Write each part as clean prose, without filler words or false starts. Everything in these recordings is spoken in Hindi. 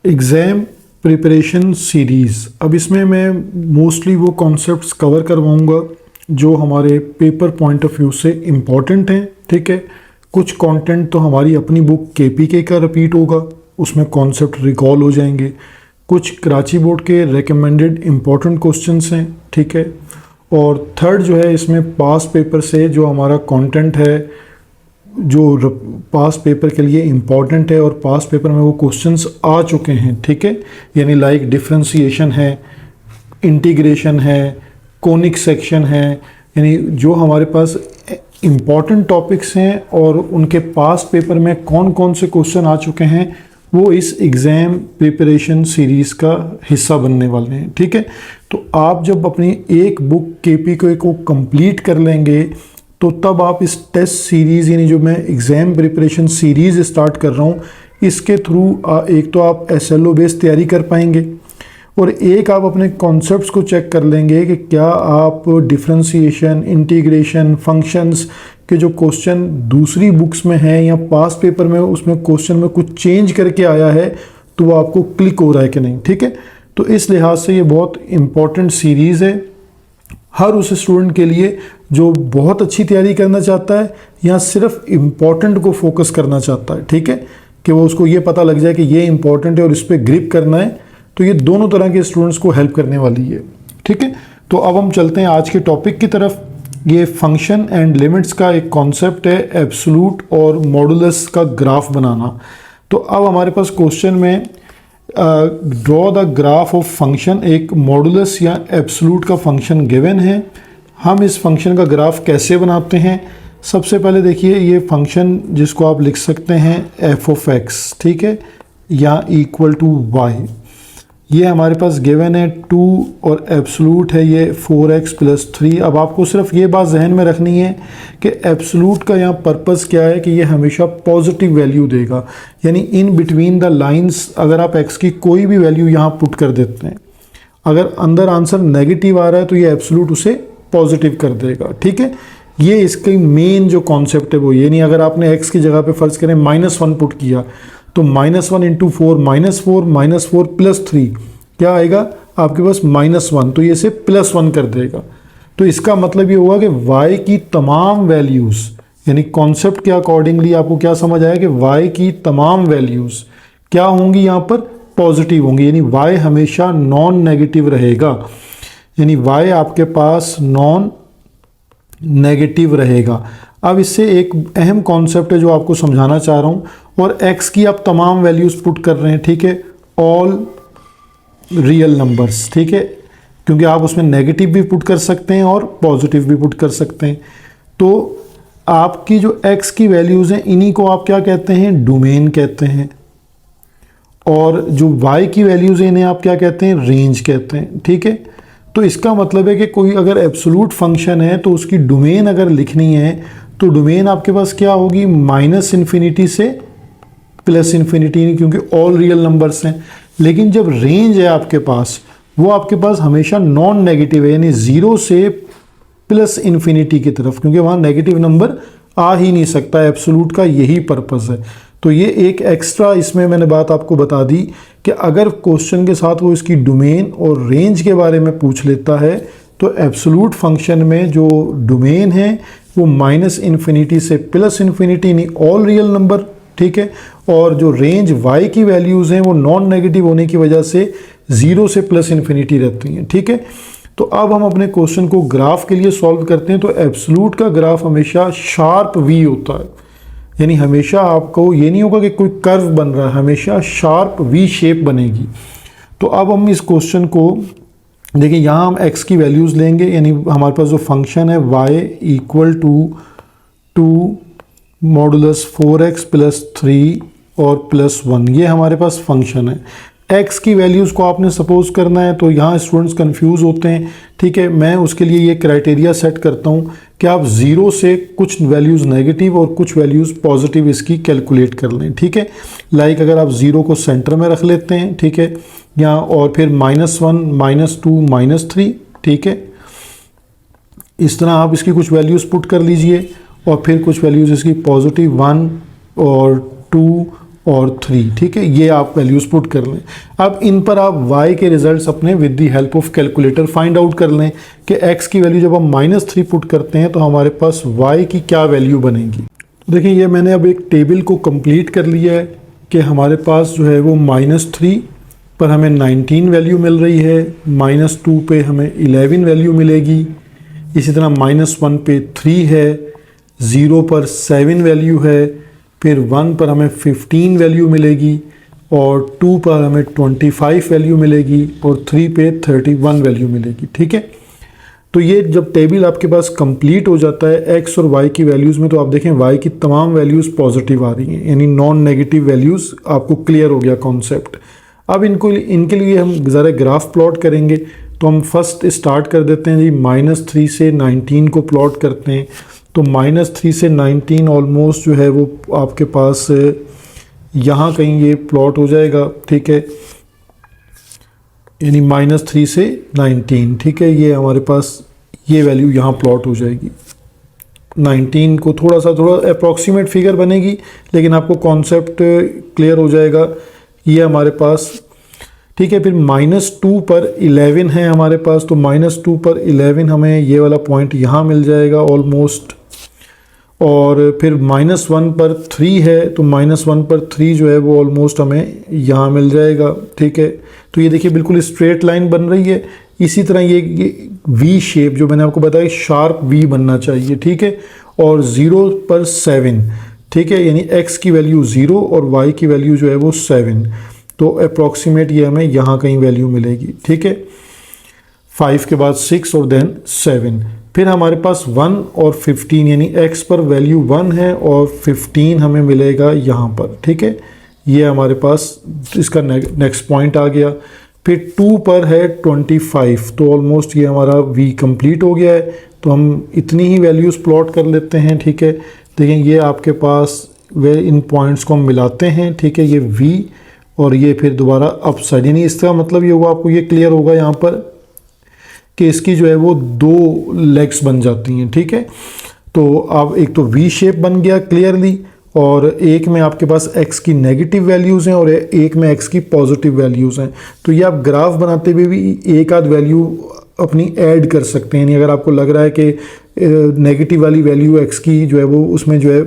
Exam preparation series. अब इसमें मैं मोस्टली वो कॉन्सेप्ट्स कवर करवाऊँगा जो हमारे पेपर पॉइंट ऑफ व्यू से इम्पॉर्टेंट हैं। ठीक है, कुछ कंटेंट तो हमारी अपनी बुक केपीके का रिपीट होगा, उसमें कॉन्सेप्ट रिकॉल हो जाएंगे। कुछ कराची बोर्ड के रेकमेंडेड इम्पॉर्टेंट क्वेश्चंस हैं। ठीक है, और थर्ड जो है इसमें पास पेपर से जो हमारा कंटेंट है जो पास पेपर के लिए इम्पॉर्टेंट है और पास पेपर में वो क्वेश्चंस आ चुके हैं। ठीक है, यानी लाइक डिफरेंशिएशन है, इंटीग्रेशन है, कोनिक सेक्शन है, यानी जो हमारे पास इम्पॉर्टेंट टॉपिक्स हैं और उनके पास पेपर में कौन कौन से क्वेश्चन आ चुके हैं वो इस एग्ज़ाम प्रिपरेशन सीरीज़ का हिस्सा बनने वाले हैं। ठीक है, तो आप जब अपनी एक बुक केपीके को कंप्लीट कर लेंगे तो तब आप इस टेस्ट सीरीज़ यानी जो मैं एग्ज़ाम प्रिपरेशन सीरीज़ स्टार्ट कर रहा हूँ इसके थ्रू एक तो आप एसएलओ बेस्ड तैयारी कर पाएंगे और एक आप अपने कॉन्सेप्ट्स को चेक कर लेंगे कि क्या आप डिफरेंशिएशन, इंटीग्रेशन, फंक्शंस के जो क्वेश्चन दूसरी बुक्स में हैं या पास पेपर में उसमें क्वेश्चन में कुछ चेंज करके आया है तो वो आपको क्लिक हो रहा है कि नहीं। ठीक है, तो इस लिहाज से ये बहुत इम्पॉर्टेंट सीरीज़ है हर उस स्टूडेंट के लिए जो बहुत अच्छी तैयारी करना चाहता है या सिर्फ इम्पॉर्टेंट को फोकस करना चाहता है। ठीक है, कि वो उसको ये पता लग जाए कि ये इम्पॉर्टेंट है और इस पर ग्रिप करना है, तो ये दोनों तरह के स्टूडेंट्स को हेल्प करने वाली है। ठीक है, तो अब हम चलते हैं आज के टॉपिक की तरफ। ये फंक्शन एंड लिमिट्स का एक कॉन्सेप्ट है, एब्सोल्यूट और मॉडुलस का ग्राफ बनाना। तो अब हमारे पास क्वेश्चन में draw the graph of function, एक मॉडुलस या एब्सोल्यूट का फंक्शन गिवन है। हम इस फंक्शन का ग्राफ कैसे बनाते हैं? सबसे पहले देखिए ये फंक्शन जिसको आप लिख सकते हैं एफ ऑफ एक्स, ठीक है, या इक्वल टू वाई, ये हमारे पास गिवन है 2 और एब्सोल्यूट है ये 4x + 3। अब आपको सिर्फ ये बात जहन में रखनी है कि एब्सोल्यूट का यहाँ पर्पस क्या है कि ये हमेशा पॉजिटिव वैल्यू देगा, यानी इन बिटवीन द लाइंस अगर आप x की कोई भी वैल्यू यहाँ पुट कर देते हैं, अगर अंदर आंसर नेगेटिव आ रहा है तो ये एब्सोल्यूट उसे पॉजिटिव कर देगा। ठीक है, ये इसकी मेन जो कॉन्सेप्ट है वो ये नहीं, अगर आपने x की जगह पे फ़र्ज़ करें -1 पुट किया तो -1 × 4 -4 + 3 क्या आएगा आपके पास -1, तो ये इसे +1 कर देगा। तो इसका मतलब ये हुआ कि y की तमाम वैल्यूज़, यानी कॉन्सेप्ट के अकॉर्डिंगली आपको क्या समझ आया कि y की तमाम वैल्यूज़ क्या होंगी, यहाँ पर पॉजिटिव होंगी, यानी y हमेशा नॉन नेगेटिव रहेगा, यानी y आपके पास नॉन नेगेटिव रहेगा। अब इससे एक अहम कॉन्सेप्ट है जो आपको समझाना चाह रहा हूँ, और x की आप तमाम वैल्यूज़ पुट कर रहे हैं। ठीक है, ऑल रियल नंबर्स, ठीक है, क्योंकि आप उसमें नेगेटिव भी पुट कर सकते हैं और पॉजिटिव भी पुट कर सकते हैं। तो आपकी जो x की वैल्यूज़ हैं इन्हीं को आप क्या कहते हैं, डोमेन कहते हैं, और जो y की वैल्यूज़ हैं इन्हें आप क्या कहते हैं, रेंज कहते हैं। ठीक है, तो इसका मतलब है कि कोई अगर एब्सोल्यूट फंक्शन है तो उसकी डोमेन अगर लिखनी है तो डोमेन आपके पास क्या होगी, -∞ से +∞, क्योंकि ऑल रियल नंबर्स हैं। लेकिन जब रेंज है आपके पास वो आपके पास हमेशा नॉन नेगेटिव है, यानी 0 से +∞ की तरफ, क्योंकि वहाँ नेगेटिव नंबर आ ही नहीं सकता। एब्सोल्यूट का यही पर्पस है। तो ये एक एक्स्ट्रा इसमें मैंने बात आपको बता दी कि अगर क्वेश्चन के साथ वो इसकी डोमेन और रेंज के बारे में पूछ लेता है तो एब्सोल्यूट फंक्शन में जो डोमेन है वो -∞ से +∞, यानी ऑल रियल नंबर, ठीक है, और जो रेंज y की वैल्यूज़ हैं वो नॉन नेगेटिव होने की वजह से 0 से +∞ रहती हैं। ठीक है, तो अब हम अपने क्वेश्चन को ग्राफ के लिए सॉल्व करते हैं। तो एब्सोल्यूट का ग्राफ हमेशा शार्प वी होता है, यानी हमेशा आपको ये नहीं होगा कि कोई कर्व बन रहा है, हमेशा शार्प वी शेप बनेगी। तो अब हम इस क्वेश्चन को देखिए, यहाँ हम x की वैल्यूज़ लेंगे, यानी हमारे पास जो फंक्शन है y = 2 मॉडुलस 4x + 3 और +1, ये हमारे पास फंक्शन है। x की वैल्यूज़ को आपने सपोज करना है, तो यहाँ स्टूडेंट्स कंफ्यूज होते हैं। ठीक है, मैं उसके लिए ये क्राइटेरिया सेट करता हूँ कि आप 0 से कुछ वैल्यूज़ नेगेटिव और कुछ वैल्यूज़ पॉजिटिव इसकी कैलकुलेट कर लें। ठीक है, लाइक अगर आप 0 को सेंटर में रख लेते हैं, ठीक है, या और फिर -1 -2 -3, ठीक है, इस तरह आप इसकी कुछ वैल्यूज़ पुट कर लीजिए और फिर कुछ वैल्यूज़ इसकी +1 और 2 और 3, ठीक है, ये आप वैल्यूज़ पुट कर लें। अब इन पर आप y के रिजल्ट्स अपने with the help of calculator find out कर लें कि x की वैल्यू जब हम -3 पुट करते हैं तो हमारे पास y की क्या वैल्यू बनेगी। तो देखिए ये मैंने अब एक टेबल को कंप्लीट कर लिया है कि हमारे पास जो है वो -3 पर हमें 19 वैल्यू मिल रही है, -2 पे हमें 11 वैल्यू मिलेगी, इसी तरह -1 पे 3 है, 0 पर 7 वैल्यू है, फिर 1 पर हमें 15 वैल्यू मिलेगी और 2 पर हमें 25 वैल्यू मिलेगी और 3 पे 31 वैल्यू मिलेगी, ठीक है। तो ये जब टेबल आपके पास कंप्लीट हो जाता है x और y की वैल्यूज़ में, तो आप देखें y की तमाम वैल्यूज़ पॉजिटिव आ रही हैं, यानी नॉन नेगेटिव वैल्यूज़, आपको क्लियर हो गया कॉन्सेप्ट। अब इनके लिए हम ज़रा ग्राफ प्लॉट करेंगे। तो हम फर्स्ट स्टार्ट कर देते हैं जी, -3 से 19 को प्लॉट करते हैं। तो -3 से 19 ऑलमोस्ट जो है वो आपके पास यहाँ कहीं ये प्लॉट हो जाएगा, ठीक है, यानी -3 से 19, ठीक है, ये हमारे पास ये वैल्यू यहाँ प्लॉट हो जाएगी। 19 को थोड़ा अप्रॉक्सीमेट फिगर बनेगी, लेकिन आपको कॉन्सेप्ट क्लियर हो जाएगा। ये हमारे पास, ठीक है, फिर -2 पर 11 है हमारे पास, तो -2 पर 11 हमें ये वाला पॉइंट यहाँ मिल जाएगा ऑलमोस्ट, और फिर -1 पर 3 है, तो -1 पर 3 जो है वो ऑलमोस्ट हमें यहाँ मिल जाएगा, ठीक है। तो ये देखिए बिल्कुल स्ट्रेट लाइन बन रही है। इसी तरह ये वी शेप जो मैंने आपको बताया, शार्प वी बनना चाहिए, ठीक है, और 0 पर 7, ठीक है, यानी x की वैल्यू 0 और y की वैल्यू जो है वो 7, तो अप्रॉक्सीमेट ये हमें यहाँ कहीं वैल्यू मिलेगी, ठीक है। 5 के बाद 6 और देन 7, फिर हमारे पास 1 और 15, यानी x पर वैल्यू 1 है और 15 हमें मिलेगा यहाँ पर, ठीक है। ये हमारे पास इसका नेक्स्ट पॉइंट आ गया। फिर 2 पर है 25, तो ऑलमोस्ट ये हमारा v कंप्लीट हो गया है। तो हम इतनी ही वैल्यूज़ प्लॉट कर लेते हैं, ठीक है। देखें ये आपके पास इन पॉइंट्स को हम मिलाते हैं, ठीक है, ये v और ये फिर दोबारा अप साइड, यानी इसका मतलब ये हुआ, आपको ये क्लियर होगा यहाँ पर कि इसकी जो है वो 2 लेग्स बन जाती हैं, ठीक है। तो अब एक तो वी शेप बन गया क्लियरली, और एक में आपके पास x की नेगेटिव वैल्यूज़ हैं और एक में x की पॉजिटिव वैल्यूज़ हैं। तो ये आप ग्राफ बनाते हुए भी एक आध वैल्यू अपनी ऐड कर सकते हैं, यानी अगर आपको लग रहा है कि नेगेटिव वाली वैल्यू x की जो है वो उसमें जो है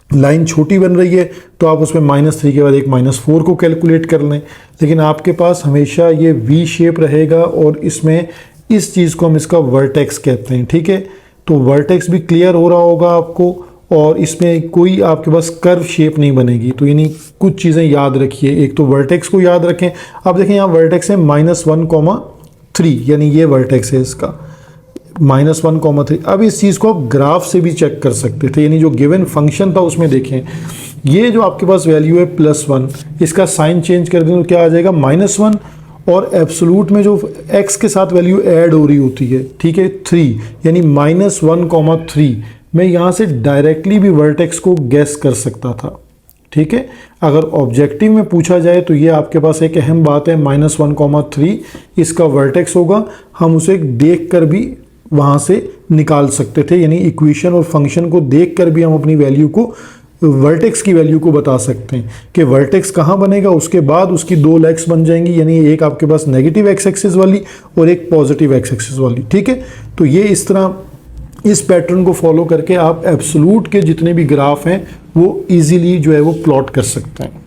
लाइन छोटी बन रही है, तो आप उसमें -3 के बाद एक -4 को कैलकुलेट कर लें। लेकिन आपके पास हमेशा ये वी शेप रहेगा और इसमें इस चीज़ को हम इसका वर्टेक्स कहते हैं, ठीक है। तो वर्टेक्स भी क्लियर हो रहा होगा आपको, और इसमें कोई आपके पास कर्व शेप नहीं बनेगी। तो यानी कुछ चीज़ें याद रखिए, एक तो वर्टेक्स को याद रखें। अब देखें यहाँ वर्टेक्स है -1,3, यानी ये वर्टेक्स है इसका -1,3। अब इस चीज़ को आप ग्राफ से भी चेक कर सकते थे, यानी जो गिवन फंक्शन था उसमें देखें, ये जो आपके पास वैल्यू है +1, इसका साइन चेंज कर दें तो क्या आ जाएगा -1, और एब्सोलूट में जो x के साथ वैल्यू ऐड हो रही होती है, ठीक है, 3, यानी -1,3। मैं यहाँ से डायरेक्टली भी वर्टेक्स को गैस कर सकता था, ठीक है। अगर ऑब्जेक्टिव में पूछा जाए तो ये आपके पास एक अहम बात है, -1,3 इसका वर्टेक्स होगा, हम उसे देख कर भी वहाँ से निकाल सकते थे, यानी इक्वेशन और फंक्शन को देख कर भी हम अपनी वैल्यू को, वर्टेक्स की वैल्यू को बता सकते हैं कि वर्टेक्स कहाँ बनेगा। उसके बाद उसकी 2 लेग्स बन जाएंगी, यानी एक आपके पास नेगेटिव एक्स एक्सिस वाली और एक पॉजिटिव एक्स एक्सिस वाली, ठीक है। तो ये इस तरह इस पैटर्न को फॉलो करके आप एब्सोलूट के जितने भी ग्राफ हैं वो इजीली जो है वो प्लॉट कर सकते हैं।